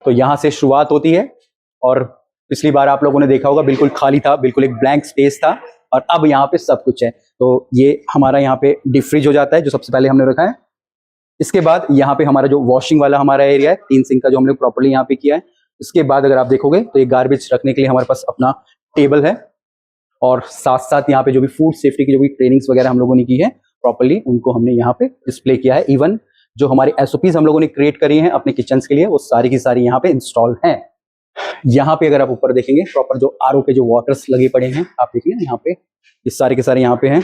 तो यहाँ से शुरुआत होती है और पिछली बार आप लोगों ने देखा होगा बिल्कुल खाली था, बिल्कुल एक ब्लैंक स्पेस था और अब यहाँ पे सब कुछ है। तो ये हमारा यहाँ पे डीप फ्रिज हो जाता है जो सबसे पहले हमने रखा है। इसके बाद यहाँ पे हमारा जो वॉशिंग वाला हमारा एरिया है 3 सिंक का जो हमने प्रॉपर्ली यहाँ पे किया है। इसके बाद अगर आप देखोगे तो ये गार्बेज रखने के लिए हमारे पास अपना टेबल है और साथ साथ यहाँ पे जो भी फूड सेफ्टी की जो भी ट्रेनिंग्स वगैरह हम लोगों ने की है प्रॉपर्ली उनको हमने यहाँ पे डिस्प्ले किया है। इवन जो हमारी SOPs हम लोगों ने क्रिएट करी हैं अपने किचन्स के लिए वो सारी की सारी यहाँ पे इंस्टॉल हैं। यहाँ पे अगर आप ऊपर देखेंगे प्रॉपर जो RO के जो वाटर्स लगे पड़े हैं आप देखिए यहाँ पे ये सारे के सारे यहाँ पे हैं।